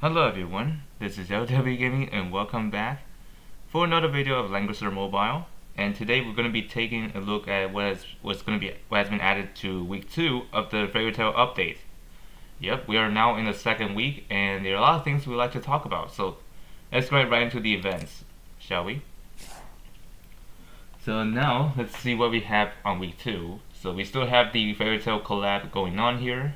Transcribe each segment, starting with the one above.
Hello everyone, this is LW Gaming and welcome back for another video of Langrisser Mobile. And today we're going to be taking a look at what has been added to week 2 of the Fairy Tail update. Yep, we are now in the second week and there are a lot of things we'd like to talk about. So let's go right into the events, shall we? So now let's see what we have on week 2. So we still have the Fairy Tail collab going on here.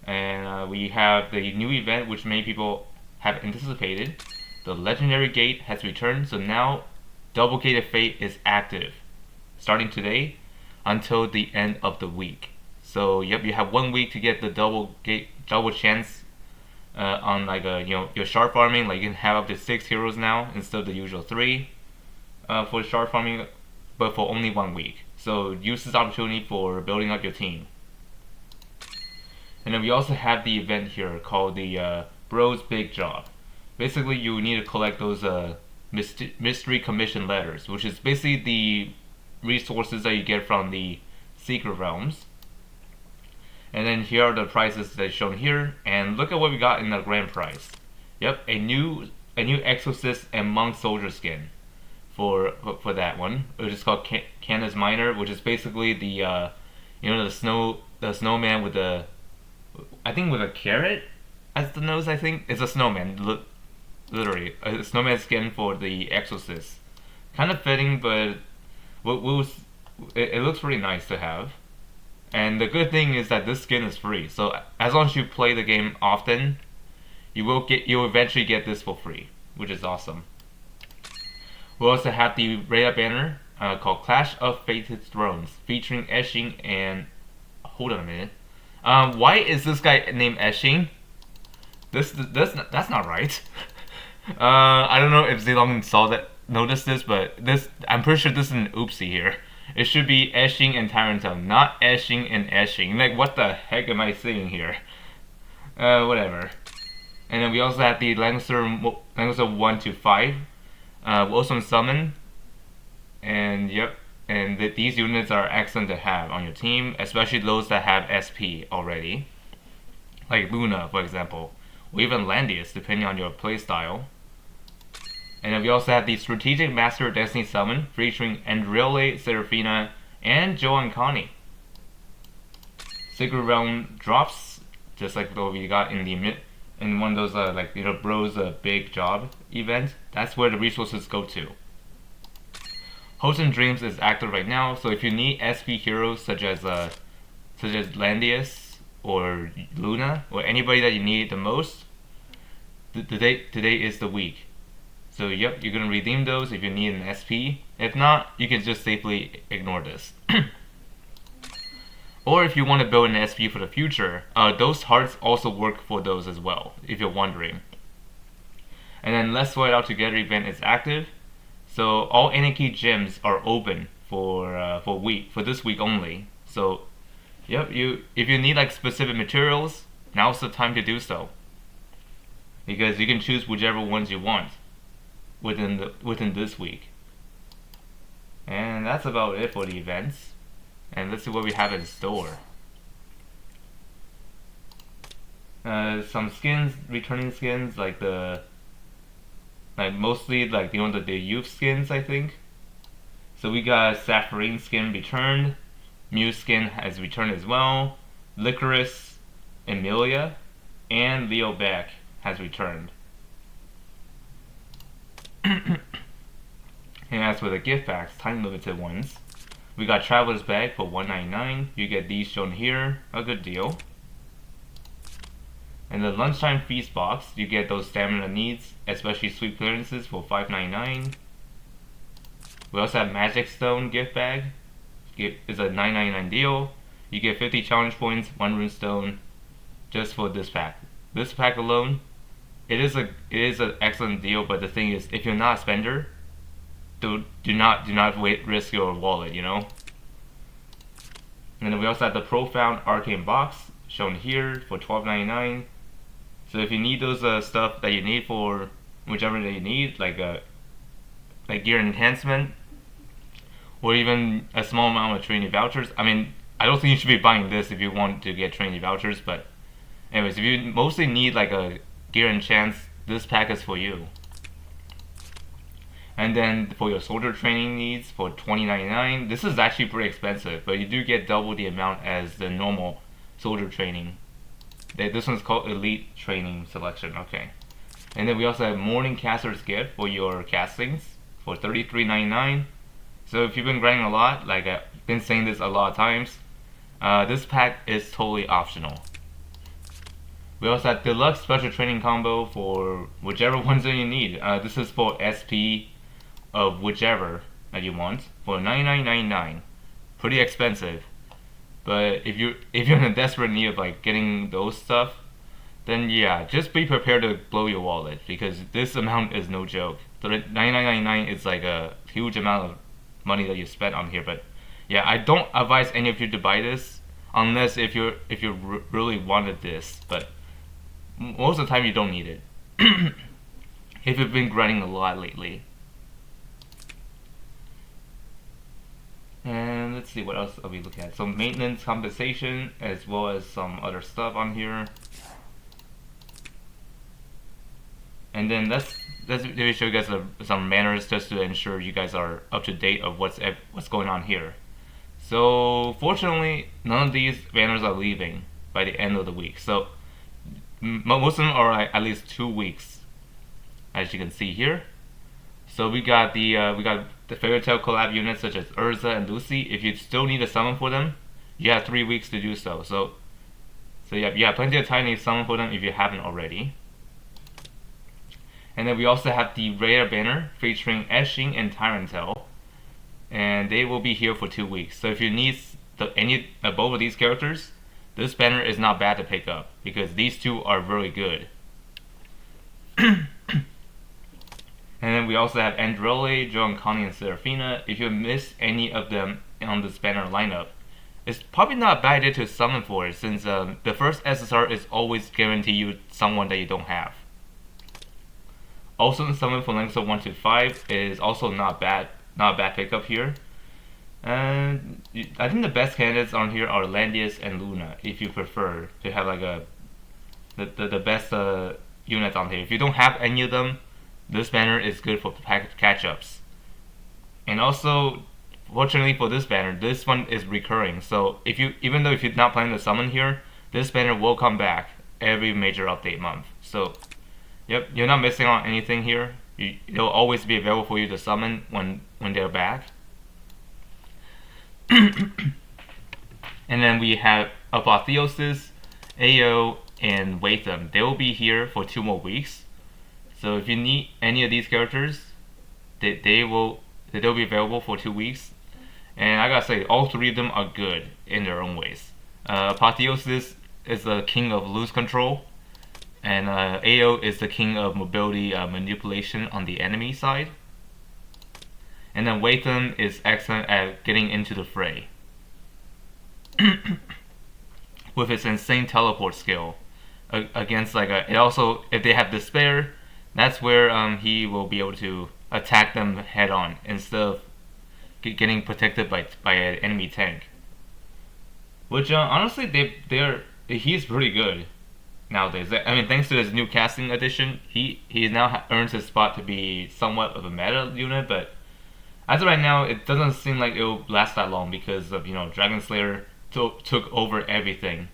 And we have the new event which many people have anticipated. The Legendary Gate has returned, so now Double Gate of Fate is active starting today until the end of the week. So yep, you have 1 week to get the double chance on your sharp farming. Like you can have up to 6 heroes now instead of the usual 3 for sharp farming, but for only 1 week. So use this opportunity for building up your team. And then we also have the event here called the Bros Big Job. Basically, you need to collect those mystery commission letters, which is basically the resources that you get from the secret realms. And then here are the prizes that are shown here, and look at what we got in the grand prize. Yep, a new Exorcist and Monk Soldier skin for that one, which is called Canis Minor, which is basically the the snowman with the, I think with a carrot as the nose. I think it's a snowman, literally a snowman skin for the Exorcist. Kind of fitting, but it looks pretty nice to have. And the good thing is that this skin is free, so as long as you play the game often, you'll eventually get this for free, which is awesome. We also have the radar banner called Clash of Fated Thrones, featuring Eshin and, hold on a minute. Why is this guy named Eshin? That's not right. I don't know if Zilong noticed this, but I'm pretty sure this is an oopsie here. It should be Eshin and Tarantel, not Eshin and Eshin. Like, what the heck am I saying here? Whatever. And then we also have the Langrisser 1 to 5, Wilson Summon, and yep. And these units are excellent to have on your team, especially those that have SP already, like Luna, for example, or even Landius, depending on your playstyle. And then we also have the Strategic Master Destiny Summon, featuring Andrile, Seraphina, and Joe and Connie. Secret Realm drops, just like what we got in one of those Bros Big Job event. That's where the resources go to. Hopes and Dreams is active right now, so if you need SP heroes such as Landius or Luna or anybody that you need the most, today is the week. So yep, you're gonna redeem those if you need an SP. If not, you can just safely ignore this. Or if you want to build an SP for the future, those hearts also work for those as well, if you're wondering. And then Let's Sweat Out Together event is active. So all Anarchy gems are open for this week only. So, yep, if you need like specific materials, now's the time to do so, because you can choose whichever ones you want within this week. And that's about it for the events. And let's see what we have in store. Some skins, returning skins like mostly the youth skins, I think. So we got Sapphirine skin returned, Mew skin has returned as well, Licorice, Emilia, and Leo Beck has returned. And as for the gift packs, time limited ones, we got Traveler's Bag for $1.99. You get these shown here, a good deal. And the Lunchtime Feast box, you get those stamina needs, especially sweet clearances, for $5.99. We also have Magic Stone gift bag. It's a $9.99 deal. You get 50 challenge points, 1 rune stone, just for this pack. This pack alone, it is an excellent deal. But the thing is, if you're not a spender, do not risk your wallet, you know. And then we also have the Profound Arcane box shown here for $12.99. So if you need those stuff that you need for whichever that you need, like gear enhancement, or even a small amount of training vouchers. I mean, I don't think you should be buying this if you want to get training vouchers, but anyways, if you mostly need like a gear enchants, this pack is for you. And then for your soldier training needs for $20.99, this is actually pretty expensive, but you do get double the amount as the normal soldier training. This one's called Elite Training Selection. Okay. And then we also have Morning Caster's Gift for your castings for $33.99. So if you've been grinding a lot, like I've been saying this a lot of times, this pack is totally optional. We also have Deluxe Special Training Combo for whichever ones that you need. This is for SP of whichever that you want for $99.99. Pretty expensive, but if you're in a desperate need of like getting those stuff, then yeah, just be prepared to blow your wallet, because this amount is no joke. So $99.99 is like a huge amount of money that you spent on here. But yeah, I don't advise any of you to buy this unless if you really wanted this. But most of the time you don't need it if you've been grinding a lot lately. And let's see, what else are we looking at? Some maintenance compensation as well as some other stuff on here. And then let's maybe show you guys some banners just to ensure you guys are up to date of what's going on here. So fortunately, none of these banners are leaving by the end of the week. So most of them are at least 2 weeks, as you can see here. So we got the Fairy Tail collab units such as Urza and Lucy. If you still need a summon for them, you have 3 weeks to do so. So yeah, you have plenty of time to summon for them if you haven't already. And then we also have the rare banner featuring Eshing and Tyrantel, and they will be here for 2 weeks. So if you need both of these characters, this banner is not bad to pick up, because these two are very good. And then we also have Andrele, Joan, Connie, and Seraphina. If you miss any of them on this banner lineup, it's probably not a bad idea to summon for it, since the first SSR is always guarantee you someone that you don't have. Also, summon for Langrisser 1 to 5 is also not a bad pickup here. And I think the best candidates on here are Landius and Luna, if you prefer to have like the best units on here. If you don't have any of them, this banner is good for catch-ups. And also, fortunately for this banner, this one is recurring. So even though if you're not planning to summon here, this banner will come back every major update month. So yep, you're not missing on anything here. It'll always be available for you to summon when they're back. And then we have Apotheosis, Ao, and Watham. They will be here for 2 more weeks. So if you need any of these characters, they'll be available for 2 weeks. And I gotta say, all 3 of them are good in their own ways. Apotheosis is the king of lose control, and Ao is the king of mobility manipulation on the enemy side. And then Watham is excellent at getting into the fray with his insane teleport skill against it also, if they have despair, that's where he will be able to attack them head on instead of getting protected by an enemy tank. Which honestly, he's pretty good nowadays. I mean, thanks to his new casting edition, he now earns his spot to be somewhat of a meta unit. But as of right now, it doesn't seem like it'll last that long because of Dragon Slayer took over everything.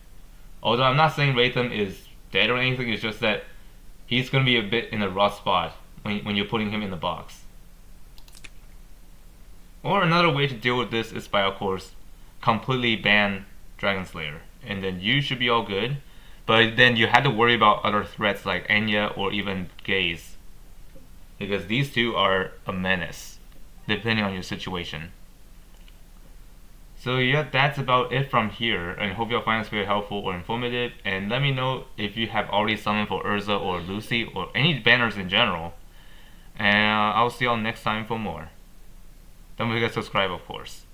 Although I'm not saying Watham is dead or anything, it's just that he's gonna be a bit in a rough spot when you're putting him in the box. Or another way to deal with this is by, of course, completely ban Dragon Slayer, and then you should be all good. But then you had to worry about other threats like Enya or even Gaze, because these two are a menace, depending on your situation. So yeah, that's about it from here, and hope you'll find this very helpful or informative. And let me know if you have already summoned for Urza or Lucy or any banners in general. And I'll see y'all next time for more. Don't forget to subscribe, of course.